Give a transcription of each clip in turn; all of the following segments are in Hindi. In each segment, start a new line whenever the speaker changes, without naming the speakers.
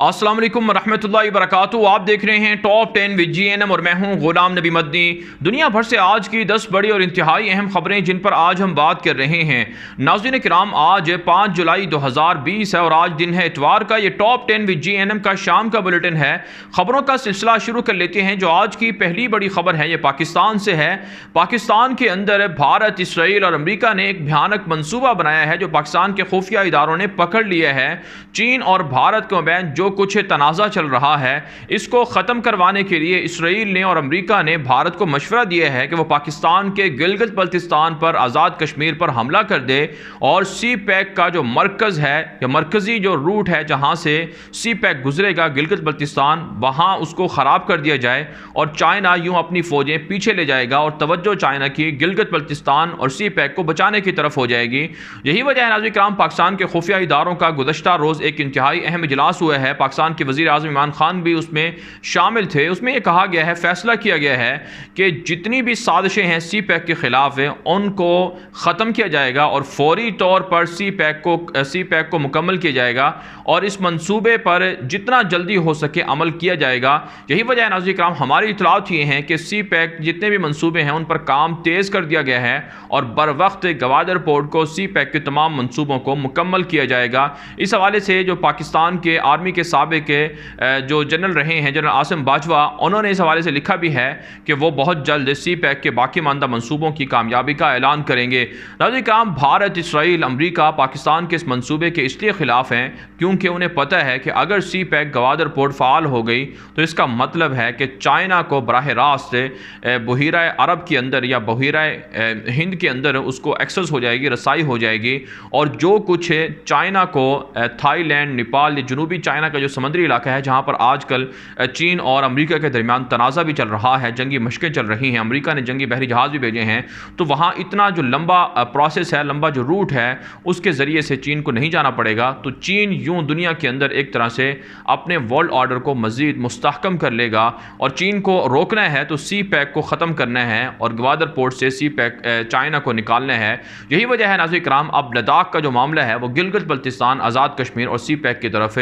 अस्सलाम वालेकुम रहमतुल्लाहि व बरकातुहू। आप देख रहे हैं टॉप 10 विद GNM और मैं हूं गुलाम नबी मदनी। दुनिया भर से आज की 10 बड़ी और इंतहाई अहम खबरें जिन पर आज हम बात कर रहे हैं। नाज़रीन किराम, आज 5 जुलाई 2020 है और आज दिन है इतवार का। ये टॉप 10 विद GNM का शाम का बुलेटिन है। खबरों का सिलसिला शुरू कर लेते हैं। जो आज की पहली बड़ी खबर है ये पाकिस्तान से है। पाकिस्तान के अंदर भारत, इसराइल और अमेरिका ने एक भयानक मंसूबा बनाया है जो पाकिस्तान के खुफिया इदारों ने पकड़ लिया है। चीन और भारत के मबैन जो कुछ तनाज़ा चल रहा है इसको ख़त्म करवाने के लिए इसराइल ने और अमेरिका ने भारत को मशवरा दिया है कि वो पाकिस्तान के गिलगित बल्तिस्तान पर, आज़ाद कश्मीर पर हमला कर दे और सी पैक का जो मरकज़ है या मरकज़ी जो रूट है जहाँ से सी पैक गुजरेगा गिलगित बल्तिस्तान, वहाँ उसको ख़राब कर दिया जाए और चाइना यूँ अपनी फ़ौजें पीछे ले जाएगा और तवज्जो चाइना की गिलगित बल्तिस्तान और सी पैक को बचाने की तरफ हो जाएगी। यही वजह है नाज़रीन किराम, पाकिस्तान के खुफिया इदारों का गुज़श्ता रोज़ एक इंतहाई अहम इजलास हुआ है। पाकिस्तान के वज़ीर आज़म इमरान खान भी उसमें शामिल थे। उसमें यह कहा गया है, फैसला किया गया है कि जितनी भी साजिशें हैं सी पैक के ख़िलाफ़ उनको ख़त्म किया जाएगा और फौरी तौर पर सी पैक को मुकम्मल किया जाएगा और इस मंसूबे पर जितना जल्दी हो सके अमल किया जाएगा। यही वजह है नाज़रीन किराम, हमारी इतलात ये हैं कि सी पैक जितने भी मंसूबे हैं उन पर काम तेज़ कर दिया गया है और बर वक्त गवादर पोर्ट को सी पैक के तमाम मंसूबों को मुकम्मल किया जाएगा। इस हवाले से जो पाकिस्तान के आर्मी के साबिक जो जनरल रहे हैं, जनरल आसिम बाजवा, उन्होंने इस हवाले से लिखा भी है कि वो बहुत जल्द सी पैक के बाकी मानदा मंसूबों की कामयाबी का ऐलान करेंगे। नाज़रीन किराम, भारत, इसराइल, अमरीका पाकिस्तान के इस मंसूबे के इसलिए ख़िलाफ़ हैं क्योंकि उन्हें पता है कि अगर सी पैक गवादर पोर्ट फ़ाल हो गई तो इसका मतलब है कि चाइना को बराह रास्त बहीरा अरब के अंदर या बहीरा हिंद के अंदर उसको एक्सेस हो जाएगी, रसाई हो जाएगी और जो कुछ चाइना को थाईलैंड, नेपाल या जनूबी चाइना का जो समुद्री इलाका है जहाँ पर आजकल चीन और अमेरिका के दरमियान तनाज़ा भी चल रहा है, जंगी मशक़ें चल रही हैं, अमेरिका ने जंगी बहरी जहाज़ भी भेजे हैं, तो वहाँ इतना जो लंबा प्रोसेस है, लंबा जो रूट है, उसके ज़रिए से चीन को नहीं जाना पड़ेगा। तो चीन यूँ दुनिया के अंदर एक तरह से अपने वर्ल्ड ऑर्डर को मज़ीद मुस्तहकम कर लेगा और चीन को रोकना है तो सी पैक को ख़त्म करना है और ग्वादर पोर्ट से सी पैक चाइना को निकालना है। यही वजह है नाज़रीन किराम, अब लद्दाख का जो मामला है वो गिलगित बल्तिस्तान, आज़ाद कश्मीर और सी पैक की तरफ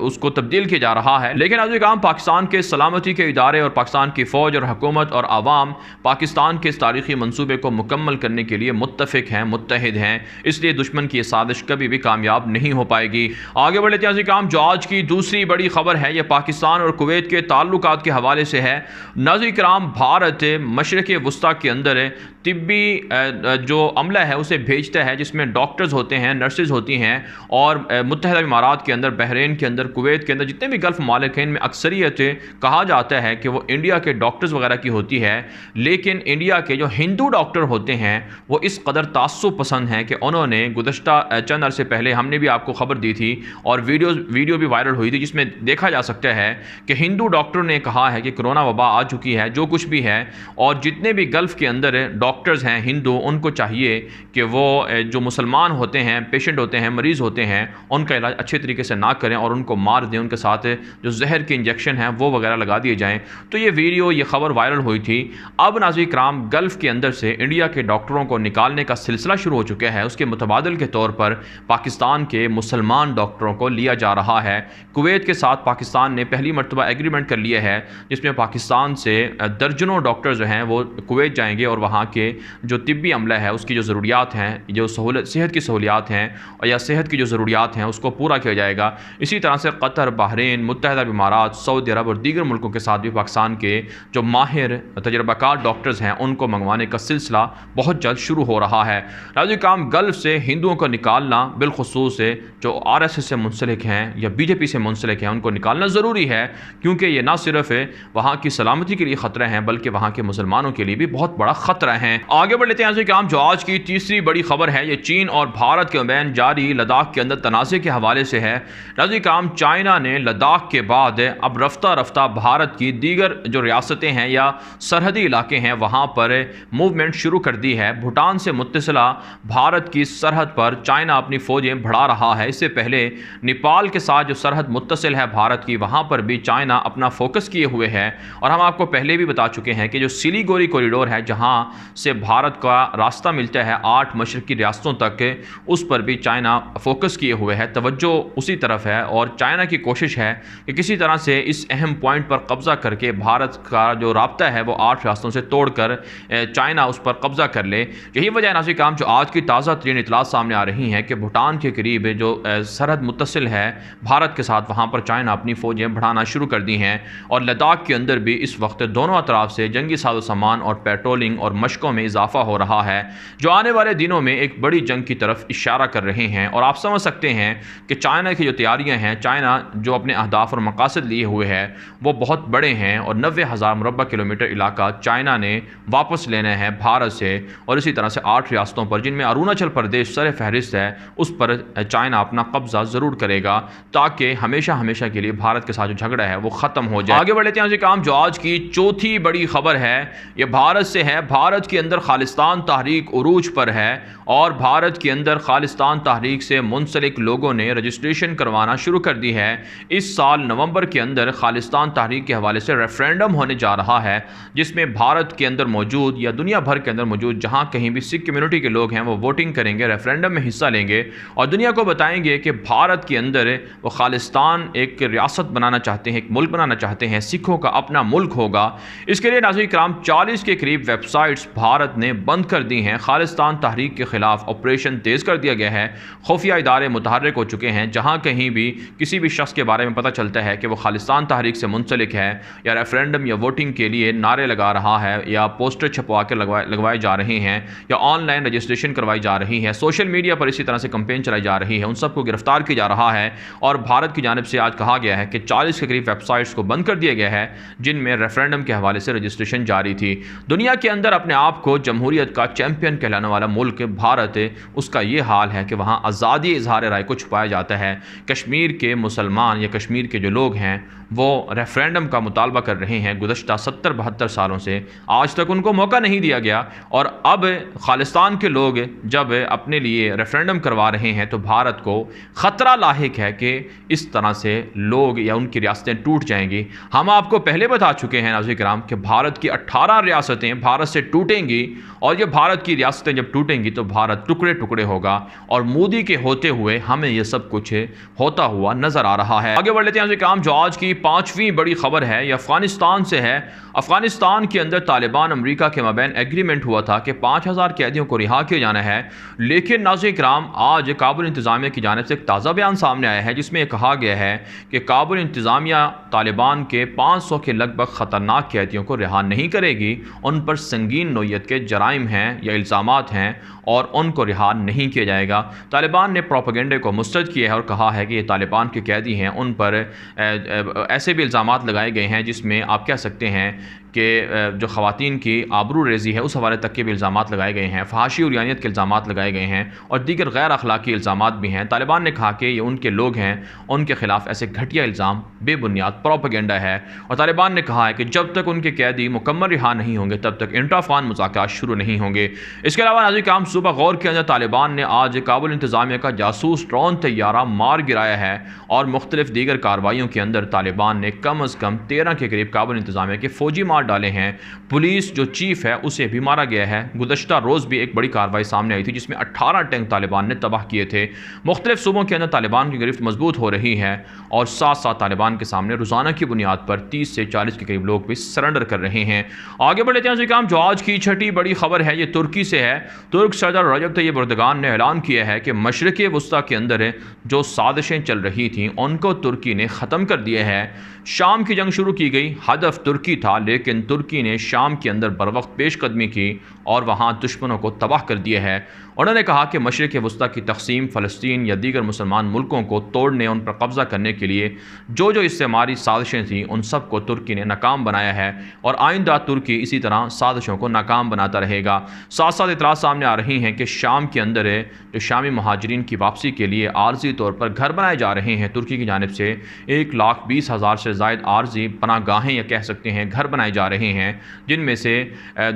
उसको तब्दील किया जा रहा है। लेकिन नाज़रीन किराम, पाकिस्तान के सलामती के इदारे और पाकिस्तान की फ़ौज और हुकूमत और आवाम पाकिस्तान के इस तारीख़ी मनसूबे को मुकम्मल करने के लिए मुत्तफ़िक हैं, मुत्तहिद हैं, इसलिए दुश्मन की साजिश कभी भी कामयाब नहीं हो पाएगी। आगे बढ़े नाज़रीन किराम, जो आज की दूसरी बड़ी खबर है यह पाकिस्तान और कुवैत के ताल्लुकात के हवाले से है। नाज़रीन किराम, भारत मशरिक़ वस्ता के अंदर तिब्बी जो अमला है उसे भेजता है जिसमें डॉक्टर्स होते हैं, नर्सेज होती हैं और मुत्तहिदा इमारात के अंदर, बहरीन के अंदर, कुवैत के अंदर जितने भी गल्फ़ ममालिक हैं इनमें अक्सरियत कहा जाता है कि वो इंडिया के डॉक्टर्स वगैरह की होती है। लेकिन इंडिया के जो हिंदू डॉक्टर होते हैं वो इस कदर तास्सुब पसंद हैं कि उन्होंने गुज़श्ता चंद अरसे पहले हमने भी आपको खबर दी थी और वीडियो भी वायरल हुई थी जिसमें देखा जा सकता है कि हिंदू डॉक्टरों ने कहा है कि कोरोना वबा आ चुकी है, जो कुछ भी है, और जितने भी गल्फ़ के अंदर डॉक्टर्स हैं हिंदू, उनको चाहिए कि वो जो मुसलमान होते हैं, पेशेंट होते हैं, मरीज़ होते हैं, उनका इलाज अच्छे तरीके से ना करें और उनको मार दें, उनके साथ जो जहर के इंजेक्शन हैं वो वगैरह लगा दिए जाएं। तो ये वीडियो, ये खबर वायरल हुई थी। अब नाज़रीन किराम, गल्फ़ के अंदर से इंडिया के डॉक्टरों को निकालने का सिलसिला शुरू हो चुका है। उसके मुतबादल के तौर पर पाकिस्तान के मुसलमान डॉक्टरों को लिया जा रहा है। कुवैत के साथ पाकिस्तान ने पहली मरतबा एग्रीमेंट कर लिया है जिसमें पाकिस्तान से दर्जनों डॉक्टर जो हैं वो कुवैत जाएंगे और वहाँ के जो तिब्बी अमला है उसकी जो ज़रूरियात हैं, जो सेहत की सहूलियात हैं और या सेहत की जो ज़रूरियात हैं उसको पूरा किया जाएगा। इसी तरह से कतर, बहरीन, मुत्तहिदा इमारात, सऊदी अरब और दीगर मुल्कों के साथ भी पाकिस्तान के जो माहिर तजर्बाकार डॉक्टर्स हैं उनको मंगवाने का सिलसिला बहुत जल्द शुरू हो रहा है। नाज़रीन किराम, गल्फ़ से हिंदुओं को निकालना, बिलखुसूस जो RSS से मुंसलिक हैं या BJP से मुंसलिक हैं, उनको निकालना ज़रूरी है क्योंकि ये ना सिर्फ वहाँ की सलामती के लिए ख़तरा है बल्कि वहाँ के मुसलमानों के लिए भी बहुत बड़ा ख़तरा है। आगे बढ़ लेते हैं नाज़रीन किराम, जो आज की तीसरी बड़ी खबर है ये चीन और भारत के मबैन जारी लद्दाख के अंदर तनाज़े के हवाले से है। नाज़रीन किराम, चाइना ने लद्दाख के बाद अब रफ्ता रफ्ता भारत की दीगर जो रियासतें हैं या सरहदी इलाके हैं वहाँ पर मूवमेंट शुरू कर दी है। भूटान से मुत्तसिला भारत की सरहद पर चाइना अपनी फ़ौजें बढ़ा रहा है। इससे पहले नेपाल के साथ जो सरहद मुत्तसिल है भारत की, वहाँ पर भी चाइना अपना फोकस किए हुए है और हम आपको पहले भी बता चुके हैं कि जो सिलीगुड़ी कॉरिडोर है जहाँ से भारत का रास्ता मिलता है 8 मशरक़ी रियासतों तक, उस पर भी चाइना फोकस किए हुए है, तवज्जो उसी तरफ है और चाइना की कोशिश है कि किसी तरह से इस अहम पॉइंट पर कब्ज़ा करके भारत का जो राब्ता है वो 8 रियासतों से तोड़कर चाइना उस पर कब्ज़ा कर ले। यही वजह नाज़रीन किराम जो आज की ताज़ा तरीन इतलात सामने आ रही हैं कि भूटान के करीब जो सरहद मुत्तसिल है भारत के साथ, वहाँ पर चाइना अपनी फ़ौजें बढ़ाना शुरू कर दी हैं और लद्दाख के अंदर भी इस वक्त दोनों अतराफ से जंगी साजो सामान और पेट्रोलिंग और मशकों में इजाफा हो रहा है, जो आने वाले दिनों में एक बड़ी जंग की तरफ इशारा कर रहे हैं। और आप समझ सकते हैं कि चाइना की जो तैयारियां हैं, चाइना जो अपने अहदाफ और मकासद लिए हुए है वो बहुत बड़े हैं और 90,000 मुरब्बा किलोमीटर इलाका चाइना ने वापस लेना है भारत से, और इसी तरह से 8 रियासतों पर जिनमें अरुणाचल प्रदेश सर फहरिस्त है उस पर चाइना अपना कब्जा ज़रूर करेगा ताकि हमेशा हमेशा के लिए भारत के साथ जो झगड़ा है वो ख़त्म हो जाए। आगे बढ़ते हैं काम जो आज की चौथी बड़ी खबर है ये भारत से है। भारत के अंदर खालिस्तान तहरीक उरूज पर है और भारत के अंदर खालिस्तान तहरीक से मुंसलिक लोगों ने रजिस्ट्रेशन करवाना शुरू कर दी है। इस साल नवंबर के अंदर खालिस्तान तहरीक के हवाले से रेफरेंडम होने जा रहा है जिसमें भारत के अंदर मौजूद या दुनिया भर के अंदर मौजूद जहां कहीं भी सिख कम्युनिटी के लोग हैं वो वोटिंग करेंगे, रेफरेंडम में हिस्सा लेंगे और दुनिया को बताएंगे कि भारत के अंदर वो खालिस्तान एक रियासत बनाना चाहते हैं, एक मुल्क बनाना चाहते हैं, सिखों का अपना मुल्क होगा। इसके लिए नाज़रीन किराम 40 के करीब वेबसाइट्स भारत ने बंद कर दी हैं। खालिस्तान तहरीक के खिलाफ ऑपरेशन तेज़ कर दिया गया है। खुफिया इदारे मुतहर्रिक हो चुके हैं। जहाँ कहीं भी किसी भी शख्स के बारे में पता चलता है कि वो खालिस्तान तहरीक से मुंसलिक है या रेफरेंडम या वोटिंग के लिए नारे लगा रहा है या पोस्टर छपवा कर लगवाए जा रहे हैं या ऑनलाइन रजिस्ट्रेशन करवाई जा रही है, सोशल मीडिया पर इसी तरह से कंपेन चलाई जा रही है, उन सबको गिरफ्तार किया जा रहा है। और भारत की जानिब से आज कहा गया है कि 40 के करीब वेबसाइट्स को बंद कर दिया गया है जिनमें रेफरेंडम के हवाले से रजिस्ट्रेशन जारी थी। दुनिया के अंदर अपने आप को जमहूरियत का चैंपियन कहलाने वाला मुल्क भारत, उसका ये हाल है कि वहाँ आज़ादी इजहार राय को छुपाया जाता है। कश्मीर के मुसलमान या कश्मीर के जो लोग हैं वो रेफरेंडम का मुतालबा कर रहे हैं गुज़श्ता 70-72 सालों से, आज तक उनको मौका नहीं दिया गया। और अब खालिस्तान के लोग जब अपने लिए रेफरेंडम करवा रहे हैं तो भारत को ख़तरा लाहिक है कि इस तरह से लोग या उनकी रियासतें टूट जाएंगी। हम आपको पहले बता चुके हैं नाज़रीन किराम कि भारत की 18 रियासतें भारत से टूटेंगी और ये भारत की रियासतें जब टूटेंगी तो भारत टुकड़े टुकड़े होगा और मोदी के होते हुए हमें यह सब कुछ होता हुआ नज़र आ रहा है। आगे बढ़ लेते हैं नाज़रीन किराम जो आज की 5वीं बड़ी खबर है ये अफ़गानिस्तान से है। अफ़गानिस्तान के अंदर तालिबान अमेरिका के मबैन एग्रीमेंट हुआ था कि 5,000 कैदियों को रिहा किया जाना है, लेकिन नाज़रीन किराम आज काबुल इंतज़ामिया की जानिब से एक ताज़ा बयान सामने आया है जिसमें कहा गया है कि काबुल इंतज़ामिया तालिबान के 500 के लगभग ख़तरनाक कैदियों को रिहा नहीं करेगी, उन पर संगीन नौइयत के जराइम हैं या इल्ज़ामात हैं और उनको रिहा नहीं किया जाएगा। तालिबान ने प्रोपेगेंडे को मुस्तरद किया है और कहा है कि ये तालिबान के कैदी हैं, उन पर ऐसे भी इल्ज़ामात लगाए गए हैं जिसमें आप कह सकते हैं कि जो ख़वातीन की आबरू रेज़ी है उस हवाले तक के भी इल्ज़ामात लगाए गए हैं, फहाशी और यानियत के इल्ज़ामात लगाए गए हैं और दीगर गैर अखलाकी इल्ज़ामात भी हैं। तालिबान ने कहा कि ये उनके लोग हैं, उनके खिलाफ ऐसे घटिया इल्ज़ाम बेबुनियाद प्रोपेगेंडा है और तालिबान ने कहा है कि जब तक उनके कैदी मुकम्मल रिहा नहीं होंगे तब तक इंट्रा-अफ़गान मुज़ाकरात शुरू नहीं होंगे। इसके अलावा नाज़रीन किराम सुबह गौर के अंदर तालिबान ने आज काबुल इंतज़ामिया का जासूस ड्रोन तैयारा मार गिराया है और मुख्तलिफ दीगर कार्रवाइयों के अंदर तालिबान ने कम अज़ कम 13 के करीब काबुल इंतज़ामिया के फ़ौजी मार डाले हैं। पुलिस जो चीफ है उसे भी मारा गया है। गुज़श्ता रोज़ भी एक बड़ी कार्रवाई सामने आई थी जिसमें 18 टैंक तालिबान ने तबाह किए थे। मुख्तलिफ सूबों के अंदर तालिबान की गिरफ्त मजबूत हो रही है और साथ साथ तालिबान के सामने रोज़ाना की बुनियाद पर 30 से 40 के करीब लोग भी सरेंडर कर रहे हैं। आगे बढ़ लेते हैं काम जो आज की छठी बड़ी खबर है ये तुर्की से है। तुर्क सदर रजब तैयब एर्दोगान ने ऐलान किया है कि मशरिक़ वस्ता के अंदर जो साजिशें चल रही थीं उनको तुर्की ने ख़त्म कर दिया है। शाम की जंग शुरू की गई, हदफ तुर्की था, लेकिन तुर्की ने शाम के अंदर बर वक्त पेशकदमी की और वहाँ दुश्मनों को तबाह कर दिया है। उन्होंने कहा कि मशरिक़ वस्ता की तक़सीम, फ़लस्तीन या दीगर मुसलमान मुल्कों को तोड़ने, उन पर कब्ज़ा करने के लिए जो जो इस्तेमारी साजिशें थीं उन सब को तुर्की ने नाकाम बनाया है और आइंदा तुर्की इसी तरह साजिशों को नाकाम बनाता रहेगा। साथ साथ इतराज़ सामने आ रही हैं कि शाम के अंदर जो शामी महाजरीन की वापसी के लिए आर्जी तौर पर घर बनाए जा रहे हैं। तुर्की की जानिब से 1,20,000 से ज़ायद आर्जी पनागाहें या कह सकते हैं घर बनाए जा रहे हैं जिनमें से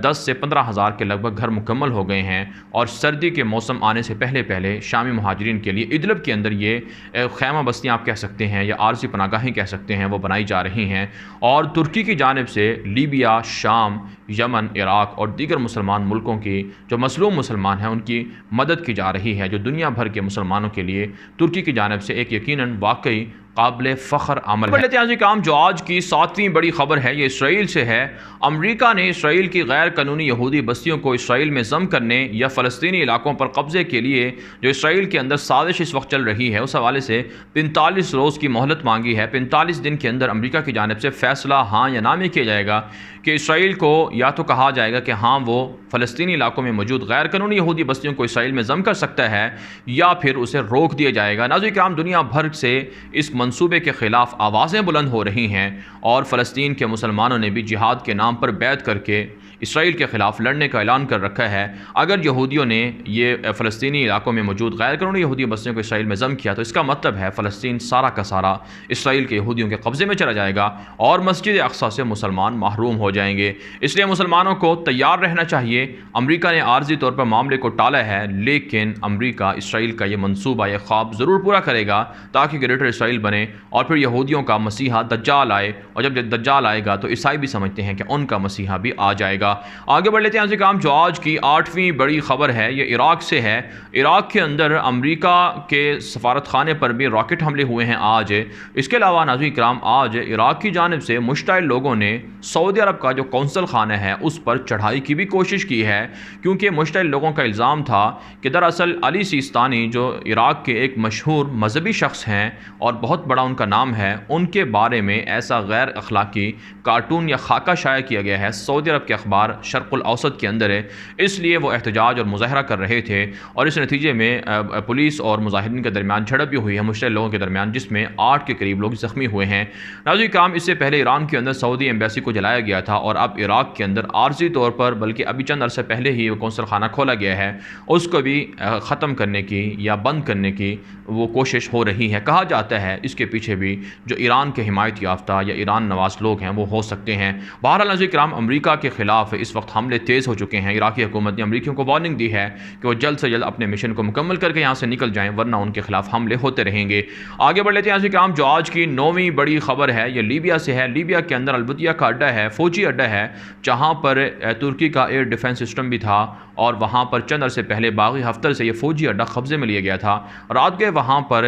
10 से 15,000 के लगभग घर मुकम्मल हो गए हैं और सर्दी के मौसम आने से पहले पहले शामी महाजरीन के लिए इदलिब के अंदर ये खैमा बस्तियाँ आप कह सकते हैं या आर्जी पनागाहें कह सकते हैं वो बनाई जा रही हैं। और तुर्की की जानिब से लीबिया, शाम, यमन, इराक़ और दीगर मुसलमान मुल्कों की जो मसलूम मुसलमान हैं उनकी मदद की जा रही है, जो दुनिया भर के मुसलमानों के लिए तुर्की की जानिब से एक यकीनन वाकई काबिल फ़ख्र अमल है। लेते काम जो आज की 7वीं बड़ी खबर है ये इसराइल से है। अमरीका ने इसराइल की गैर कानूनी यहूदी बस्तियों को इसराइल में ज़म करने या फ़लस्तीनी इलाकों पर कब्ज़े के लिए जो इसराइल के अंदर साजिश इस वक्त चल रही है उस हवाले से 45 रोज़ की मोहलत मांगी है। 45 दिन के अंदर अमरीका की जानिब से फ़ैसला हाँ या ना में किया जाएगा कि इसराइल को या तो कहा जाएगा कि हाँ वो फ़लस्तीनी इलाकों में मौजूद गैर कानूनी यहूदी बस्तियों को इसराइल में ज़म कर सकता है या फिर उसे रोक दिया जाएगा। नाज़रीन किराम, दुनिया भर से इस मंसूबे के ख़िलाफ़ आवाज़ें बुलंद हो रही हैं और फ़लस्तीन के मुसलमानों ने भी जिहाद के नाम पर बैत करके इसराइल के ख़िलाफ़ लड़ने का ऐलान कर रखा है। अगर यहूदियों ने ये फ़लस्तीनी इलाकों में मौजूद गैर कानूनी यहूदी बस्तियों को इसराइल में ज़म किया तो इसका मतलब है फ़लस्तीन सारा का सारा इसराइल के यहूदियों के कब्ज़े में चला जाएगा और मस्जिद अक़सा से मुसलमान महरूम हो जाएंगे। इसलिए मुसलमानों को तैयार रहना चाहिए। अमरीका ने आर्जी तौर पर मामले को टाला है, लेकिन अमरीका इसराइल का ये मनसूबा ये ख्वाब ज़रूर पूरा करेगा ताकि ग्रेटर इसराइल बने और फिर यहूदियों का मसीहा दज्जाल आए, और जब दज्जाल आएगा तो ईसाई भी समझते हैं कि उनका मसीहा भी आ जाएगा। आगे बढ़ लेते हैं काम जो आज की 8वीं बड़ी खबर है ये इराक से है। इराक के अंदर अमरीका के सफारत खाने पर भी रॉकेट हमले हुए हैं आज। इसके अलावा नाज़रीन किराम, आज इराक की जानिब से मुश्ताइल लोगों ने सऊदी अरब का जो कौंसल खाना है उस पर चढ़ाई की भी कोशिश की है, क्योंकि मुश्ताइल लोगों का इल्ज़ाम था कि दरअसल अली सिस्तानी जो इराक के एक मशहूर मजहबी शख्स हैं और बहुत बड़ा उनका नाम है, उनके बारे में ऐसा गैर अखलाकी कार्टून या खाका शाया किया गया है सऊदी अरब के अखबार शर्क़ुल औसत के अंदर है। इसलिए वो एहतजाज और मुज़ाहरा कर रहे थे और इस नतीजे में पुलिस और मुजाहिदीन के दरमियान झड़प भी हुई है मुश्ताइल लोगों के दरमियान, जिसमें 8 के करीब लोग ज़ख्मी हुए हैं। नाज़रीन काम, इससे पहले ईरान के अंदर सऊदी एम्बेसी को जलाया गया था और अब इराक के अंदर आर्जी तौर पर, बल्कि अभी चंद अरसे पहले ही वो कौंसल खाना खोला गया है, उसको भी ख़त्म करने की या बंद करने की वो कोशिश हो रही है। कहा जाता है इसके पीछे भी जो ईरान के हिमायत याफ्ता या ईरान नवाज लोग हैं वो हो सकते हैं। बहरहाल नाज़रीन किराम, अमरीका के ख़िलाफ़ इस वक्त हमले तेज़ हो चुके हैं। इराकी हुकूमत ने अमरीकियों को वार्निंग दी है कि वो जल्द से जल्द अपने मिशन को मुकम्मल करके यहाँ से निकल जाएँ, वरना उनके खिलाफ हमले होते रहेंगे। आगे बढ़ लेते हैं नाज़रीन किराम, जो आज की 9वीं बड़ी खबर है ये लीबिया से है। लीबिया के अंदर अलबुतिया का अड्डा है, फ़ौजी अड्डा है, जहाँ पर तुर्की का एयर डिफेंस सिस्टम भी था और वहाँ पर चंद अरसे पहले बागी हफ्तर से ये फ़ौजी अड्डा कब्ज़े में लिया गया था। रात के वहाँ पर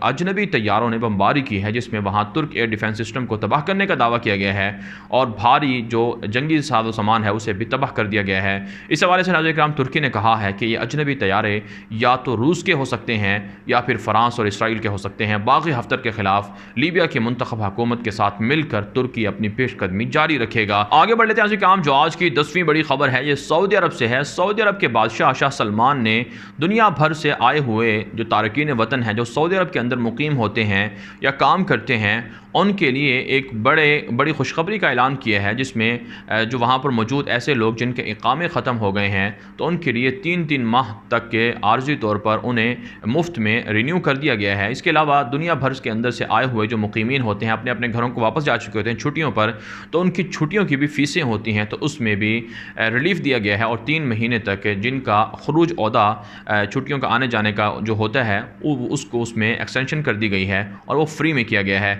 अजनबी तैयारों ने बमबारी की है, जिसमें वहाँ तुर्क एयर डिफेंस सिस्टम को तबाह करने का दावा किया गया है और भारी जो जंगी साजो सामान है उसे भी तबाह कर दिया गया है। इस हवाले से नाज़रीन किराम, तुर्की ने कहा है कि ये अजनबी तैयारे या तो रूस के हो सकते हैं या फिर फ़्रांस और इसराइल के हो सकते हैं। बागी हफ्तर के ख़िलाफ़ लीबिया की मुंतखब हुकूमत के साथ मिलकर तुर्की अपनी पेशकदमी जारी रखेगा। आगे बढ़ लेते हैं काम, जो आज की 10वीं बड़ी खबर है ये सऊदी अरब से है। सऊदी अरब के बादशाह शाह सलमान ने दुनिया भर से आए हुए जो तारकीन वतन हैं जो सऊदी अरब के अंदर मुकीम होते हैं या काम करते हैं उनके लिए एक बड़ी खुशखबरी का ऐलान किया है, जिसमें जो वहाँ पर मौजूद ऐसे लोग जिनके इकामे ख़त्म हो गए हैं तो उनके लिए 3-3 माह तक के आर्जी तौर पर उन्हें मुफ्त में रिन्यू कर दिया गया है। इसके अलावा दुनिया भर के अंदर से आए हुए जो मुकीमीन होते हैं अपने अपने घरों को वापस जा चुके होते हैं छुट्टियों पर, तो उनकी छुट्टियों की भी फ़ीसें होती हैं तो उसमें भी रिलीफ़ दिया गया है और 3 महीने तक जिनका खरूज ओहदा छुट्टियों का आने जाने का जो होता है उसको उसमें एक्सटेंशन कर दी गई है और वो फ्री में किया गया है।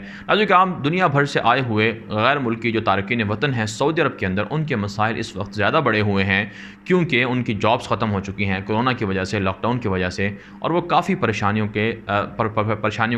काम दुनिया भर से आए हुए गैर मुल्की जो तारकीन वतन हैं सऊदी अरब के अंदर, उनके मसाइल इस वक्त ज़्यादा बड़े हुए हैं क्योंकि उनकी जॉब्स ख़त्म हो चुकी हैं कोरोना की वजह से, लॉकडाउन की वजह से, और वो काफ़ी परेशानियों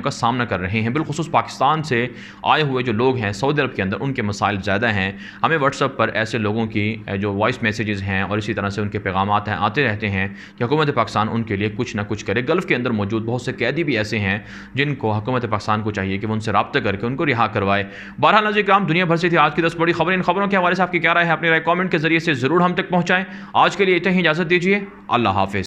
का सामना कर रहे हैं। बिलखुसूस पाकिस्तान से आए हुए जो लोग हैं सऊदी अरब के अंदर उनके मसाइल ज़्यादा हैं। हमें व्हाट्सएप पर ऐसे लोगों की जो वॉइस मैसेजेस हैं और इसी तरह से उनके पैगामात हैं आते रहते हैं कि हुकूमत पाकिस्तान उनके लिए कुछ ना कुछ करे। गल्फ़ के अंदर मौजूद बहुत से कैदी भी ऐसे हैं जिनको हुकूमत पाकिस्तान को चाहिए कि वो उनसे रब्ता करके उनको रिहा करवाए। बहरहाल नाज़रीन किराम, दुनिया भर से थी आज की 10 बड़ी खबरें। इन खबरों के हवाले से आपकी क्या राय है? अपनी राय कमेंट के जरिए से ज़रूर हम तक पहुँचाएँ। आज के लिए इतना ही इजाज़त दीजिए। अल्लाह हाफ़िज़।